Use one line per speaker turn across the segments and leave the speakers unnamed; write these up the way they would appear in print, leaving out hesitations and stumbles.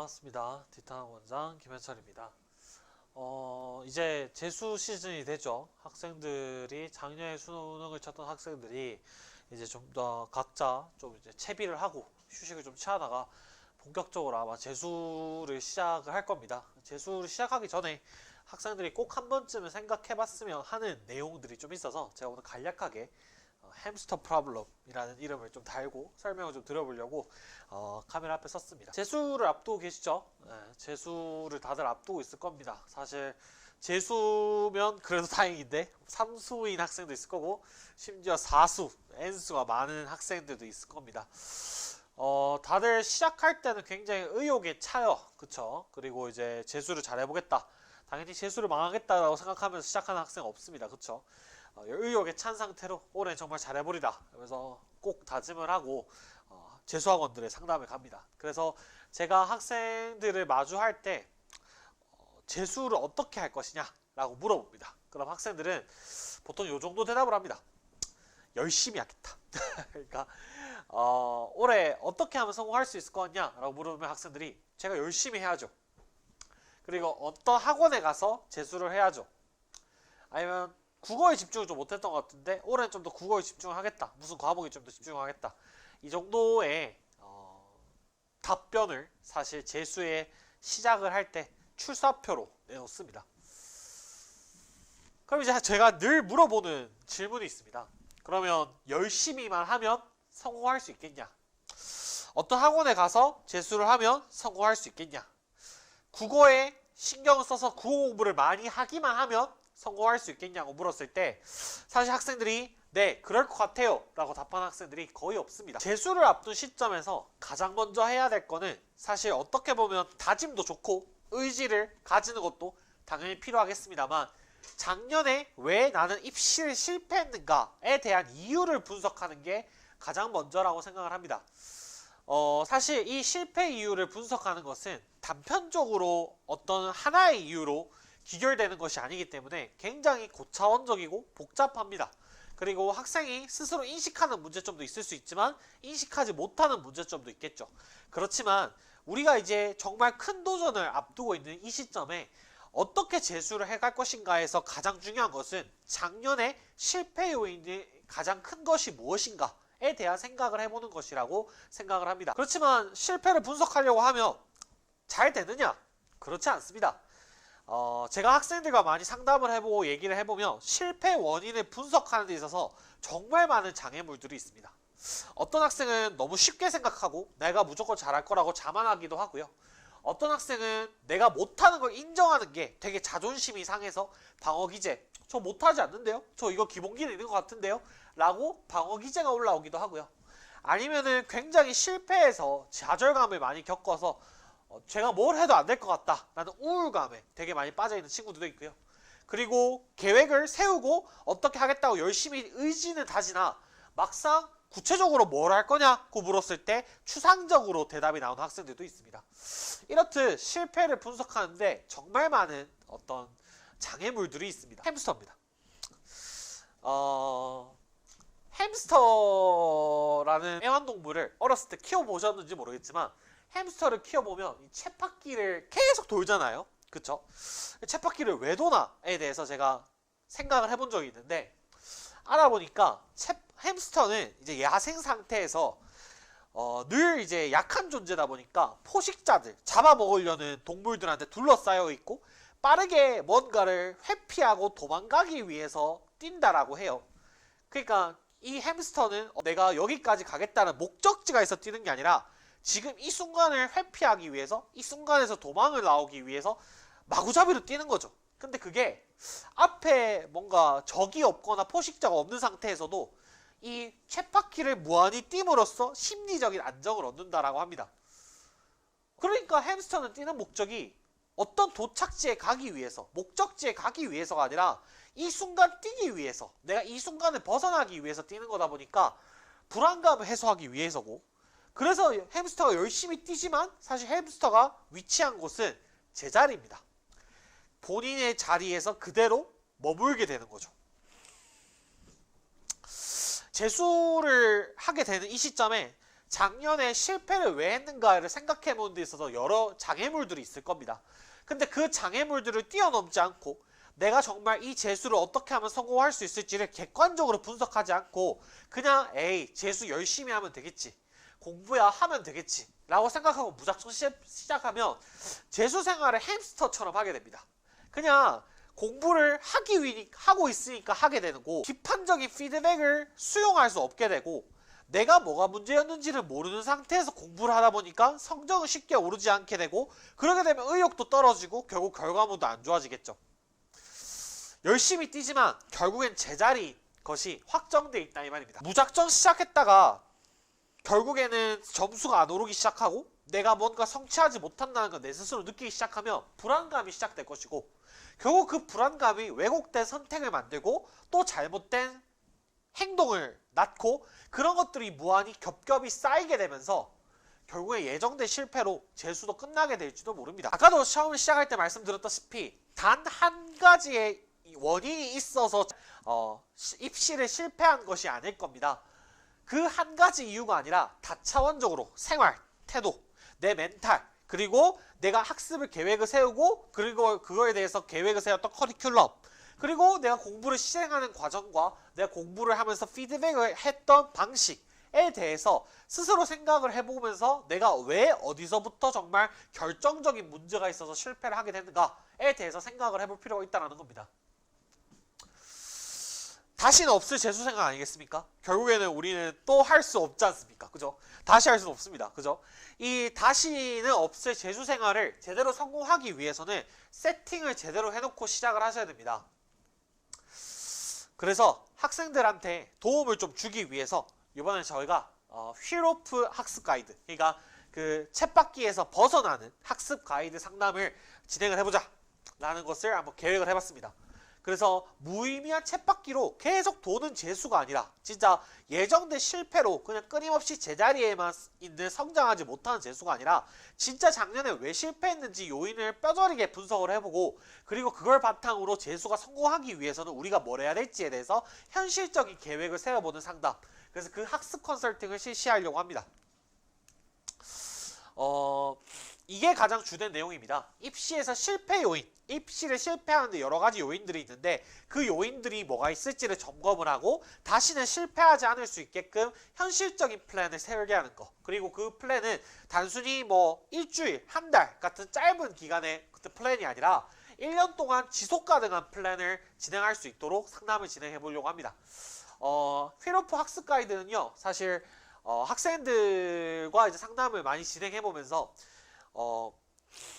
반갑습니다. 디탄 원장 김현철입니다. 이제 재수 시즌이 되죠. 학생들이 작년에 수능을 쳤던 학생들이 이제 좀 더 각자 좀 이제 채비를 하고 휴식을 좀 취하다가 본격적으로 아마 재수를 시작을 할 겁니다. 재수를 시작하기 전에 학생들이 꼭 한 번쯤은 생각해봤으면 하는 내용들이 좀 있어서 제가 오늘 간략하게 햄스터 프로블럼이라는 이름을 좀 달고 설명을 좀 드려보려고 카메라 앞에 섰습니다. 재수를 앞두고 계시죠? 재수를 다들 앞두고 있을 겁니다. 사실 재수면 그래도 다행인데 3수인 학생도 있을 거고 심지어 4수, N수가 많은 학생들도 있을 겁니다. 다들 시작할 때는 굉장히 의욕에 차요. 그쵸? 그리고 이제 재수를 잘해보겠다. 당연히 재수를 망하겠다라고 생각하면서 시작하는 학생은 없습니다. 그쵸? 의욕에 찬 상태로 올해 정말 잘해보리라 그래서 꼭 다짐을 하고 재수학원들의 상담을 갑니다. 그래서 제가 학생들을 마주할 때 재수를 어떻게 할 것이냐 라고 물어봅니다. 그럼 학생들은 보통 요 정도 대답을 합니다. 열심히 하겠다. 그러니까 올해 어떻게 하면 성공할 수 있을 것 같냐 라고 물어보면 학생들이 제가 열심히 해야죠. 그리고 어떤 학원에 가서 재수를 해야죠. 아니면 국어에 집중을 좀 못했던 것 같은데 올해는 좀 더 국어에 집중을 하겠다. 무슨 과목에 좀 더 집중하겠다. 이 정도의 답변을 사실 재수에 시작을 할 때 출사표로 내놓습니다. 그럼 이제 제가 늘 물어보는 질문이 있습니다. 그러면 열심히만 하면 성공할 수 있겠냐? 어떤 학원에 가서 재수를 하면 성공할 수 있겠냐? 국어에 신경을 써서 국어 공부를 많이 하기만 하면 성공할 수 있겠냐고 물었을 때 사실 학생들이 네 그럴 것 같아요 라고 답하는 학생들이 거의 없습니다. 재수를 앞둔 시점에서 가장 먼저 해야 될 거는 사실 어떻게 보면 다짐도 좋고 의지를 가지는 것도 당연히 필요하겠습니다만 작년에 왜 나는 입시를 실패했는가에 대한 이유를 분석하는 게 가장 먼저라고 생각을 합니다. 사실 이 실패 이유를 분석하는 것은 단편적으로 어떤 하나의 이유로 귀결되는 것이 아니기 때문에 굉장히 고차원적이고 복잡합니다. 그리고 학생이 스스로 인식하는 문제점도 있을 수 있지만 인식하지 못하는 문제점도 있겠죠. 그렇지만 우리가 이제 정말 큰 도전을 앞두고 있는 이 시점에 어떻게 재수를 해갈 것인가에서 가장 중요한 것은 작년에 실패 요인이 가장 큰 것이 무엇인가에 대한 생각을 해보는 것이라고 생각을 합니다. 그렇지만 실패를 분석하려고 하면 잘 되느냐? 그렇지 않습니다. 제가 학생들과 많이 상담을 해보고 얘기를 해보면 실패 원인을 분석하는 데 있어서 정말 많은 장애물들이 있습니다. 어떤 학생은 너무 쉽게 생각하고 내가 무조건 잘할 거라고 자만하기도 하고요. 어떤 학생은 내가 못하는 걸 인정하는 게 되게 자존심이 상해서 방어기제 저 못하지 않는데요? 저 이거 기본기는 있는 것 같은데요? 라고 방어기제가 올라오기도 하고요. 아니면은 굉장히 실패해서 좌절감을 많이 겪어서 제가 뭘 해도 안 될 것 같다 라는 우울감에 되게 많이 빠져있는 친구들도 있고요. 그리고 계획을 세우고 어떻게 하겠다고 열심히 의지는 다지나 막상 구체적으로 뭘 할 거냐고 물었을 때 추상적으로 대답이 나오는 학생들도 있습니다. 이렇듯 실패를 분석하는데 정말 많은 어떤 장애물들이 있습니다. 햄스터입니다. 햄스터라는 애완동물을 어렸을 때 키워보셨는지 모르겠지만 햄스터를 키워보면 이 쳇바퀴를 계속 돌잖아요. 그쵸? 쳇바퀴를 왜 도나에 대해서 제가 생각을 해본 적이 있는데 알아보니까 햄스터는 이제 야생 상태에서 늘 이제 약한 존재다 보니까 포식자들 잡아먹으려는 동물들한테 둘러싸여 있고 빠르게 뭔가를 회피하고 도망가기 위해서 뛴다라고 해요. 그러니까 이 햄스터는 내가 여기까지 가겠다는 목적지가 있어 뛰는 게 아니라 지금 이 순간을 회피하기 위해서 이 순간에서 도망을 나오기 위해서 마구잡이로 뛰는 거죠. 근데 그게 앞에 뭔가 적이 없거나 포식자가 없는 상태에서도 이 쳇바퀴를 무한히 띄므로써 심리적인 안정을 얻는다라고 합니다. 그러니까 햄스터는 뛰는 목적이 어떤 도착지에 가기 위해서 목적지에 가기 위해서가 아니라 이 순간 뛰기 위해서 내가 이 순간을 벗어나기 위해서 뛰는 거다 보니까 불안감을 해소하기 위해서고 그래서 햄스터가 열심히 뛰지만 사실 햄스터가 위치한 곳은 제자리입니다. 본인의 자리에서 그대로 머물게 되는 거죠. 재수를 하게 되는 이 시점에 작년에 실패를 왜 했는가를 생각해 보는 데 있어서 여러 장애물들이 있을 겁니다. 근데 그 장애물들을 뛰어넘지 않고 내가 정말 이 재수를 어떻게 하면 성공할 수 있을지를 객관적으로 분석하지 않고 그냥 에이 재수 열심히 하면 되겠지, 공부야 하면 되겠지 라고 생각하고 무작정 시작하면 재수 생활을 햄스터처럼 하게 됩니다. 그냥 공부를 하고 있으니까 하게 되는 거, 비판적인 피드백을 수용할 수 없게 되고 내가 뭐가 문제였는지를 모르는 상태에서 공부를 하다 보니까 성적은 쉽게 오르지 않게 되고, 그러게 되면 의욕도 떨어지고 결국 결과물도 안 좋아지겠죠. 열심히 뛰지만 결국엔 제자리 것이 확정돼 있다 이 말입니다. 무작정 시작했다가 결국에는 점수가 안 오르기 시작하고 내가 뭔가 성취하지 못한다는 걸 내 스스로 느끼기 시작하면 불안감이 시작될 것이고, 결국 그 불안감이 왜곡된 선택을 만들고 또 잘못된 행동을 낳고, 그런 것들이 무한히 겹겹이 쌓이게 되면서 결국에 예정된 실패로 재수도 끝나게 될지도 모릅니다. 아까도 처음 시작할 때 말씀드렸다시피 단 한 가지의 원인이 있어서 입시를 실패한 것이 아닐 겁니다. 그 한 가지 이유가 아니라 다차원적으로 생활, 태도, 내 멘탈, 그리고 내가 학습을 계획을 세우고, 그리고 그거에 대해서 계획을 세웠던 커리큘럼, 그리고 내가 공부를 실행하는 과정과 내가 공부를 하면서 피드백을 했던 방식에 대해서 스스로 생각을 해보면서 내가 왜 어디서부터 정말 결정적인 문제가 있어서 실패를 하게 됐는가에 대해서 생각을 해볼 필요가 있다는 겁니다. 다시는 없을 재수 생각 아니겠습니까? 결국에는 우리는 또 할 수 없지 않습니까? 그죠? 다시 할 수는 없습니다. 그죠? 이 다시는 없을 재수 생활을 제대로 성공하기 위해서는 세팅을 제대로 해놓고 시작을 하셔야 됩니다. 그래서 학생들한테 도움을 좀 주기 위해서 이번에 저희가 휠오프 학습 가이드, 그러니까 그 쳇바퀴에서 벗어나는 학습 가이드 상담을 진행을 해보자 라는 것을 한번 계획을 해봤습니다. 그래서 무의미한 쳇바퀴로 계속 도는 재수가 아니라 진짜 예정된 실패로 그냥 끊임없이 제자리에만 있는 성장하지 못하는 재수가 아니라 진짜 작년에 왜 실패했는지 요인을 뼈저리게 분석을 해보고, 그리고 그걸 바탕으로 재수가 성공하기 위해서는 우리가 뭘 해야 될지에 대해서 현실적인 계획을 세워보는 상담, 그래서 그 학습 컨설팅을 실시하려고 합니다. 이게 가장 주된 내용입니다. 입시에서 실패 요인, 입시를 실패하는데 여러 가지 요인들이 있는데 그 요인들이 뭐가 있을지를 점검을 하고 다시는 실패하지 않을 수 있게끔 현실적인 플랜을 세우게 하는 거, 그리고 그 플랜은 단순히 뭐 일주일, 한 달 같은 짧은 기간의 플랜이 아니라 1년 동안 지속 가능한 플랜을 진행할 수 있도록 상담을 진행해 보려고 합니다. 휠오프 학습 가이드는요, 사실 학생들과 이제 상담을 많이 진행해 보면서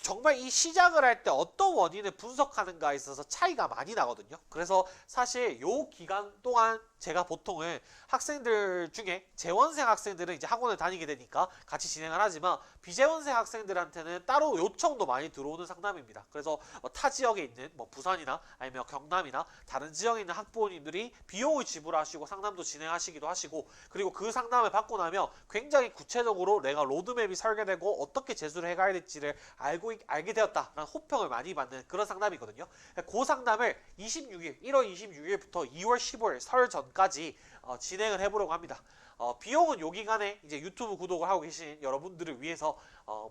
정말 이 시작을 할 때 어떤 원인을 분석하는가에 있어서 차이가 많이 나거든요. 그래서 사실 요 기간 동안 제가 보통은 학생들 중에 재원생 학생들은 이제 학원을 다니게 되니까 같이 진행을 하지만 비재원생 학생들한테는 따로 요청도 많이 들어오는 상담입니다. 그래서 타 지역에 있는 뭐 부산이나 아니면 경남이나 다른 지역에 있는 학부모님들이 비용을 지불하시고 상담도 진행하시기도 하시고, 그리고 그 상담을 받고 나면 굉장히 구체적으로 내가 로드맵이 설계되고 어떻게 재수를 해가야 될지를 알게 되었다라는 호평을 많이 받는 그런 상담이거든요. 그 상담을 1월 26일부터 2월 15일 설 전까지 진행을 해보려고 합니다. 비용은 요 기간에 이제 유튜브 구독을 하고 계신 여러분들을 위해서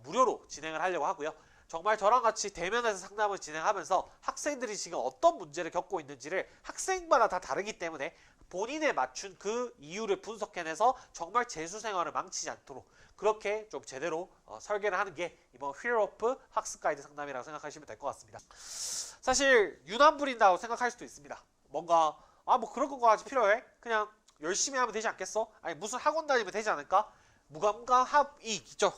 무료로 진행을 하려고 하고요. 정말 저랑 같이 대면에서 상담을 진행하면서 학생들이 지금 어떤 문제를 겪고 있는지를 학생마다 다 다르기 때문에 본인에 맞춘 그 이유를 분석해내서 정말 재수 생활을 망치지 않도록 그렇게 좀 제대로 설계를 하는 게 이번 휠오프 학습 가이드 상담이라고 생각하시면 될 것 같습니다. 사실 유난 부린다고 생각할 수도 있습니다. 뭔가 뭐 그런 것까지 필요해? 그냥 열심히 하면 되지 않겠어? 아니 무슨 학원 다니면 되지 않을까? 무감각함이 있죠.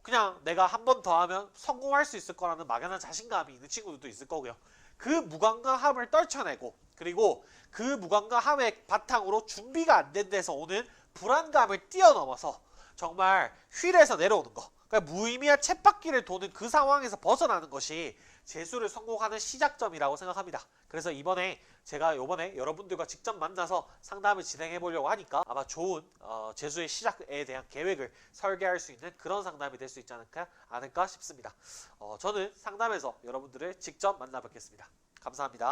그냥 내가 한 번 더 하면 성공할 수 있을 거라는 막연한 자신감이 있는 친구들도 있을 거고요. 그 무감각함을 떨쳐내고, 그리고 그 무감각함의 바탕으로 준비가 안 된 데서 오는 불안감을 뛰어넘어서 정말 휠에서 내려오는 거, 그러니까 무의미한 쳇바퀴를 도는 그 상황에서 벗어나는 것이 재수를 성공하는 시작점이라고 생각합니다. 그래서 제가 이번에 여러분들과 직접 만나서 상담을 진행해 보려고 하니까 아마 좋은 재수의 시작에 대한 계획을 설계할 수 있는 그런 상담이 될 수 있지 않을까 싶습니다. 저는 상담에서 여러분들을 직접 만나 뵙겠습니다. 감사합니다.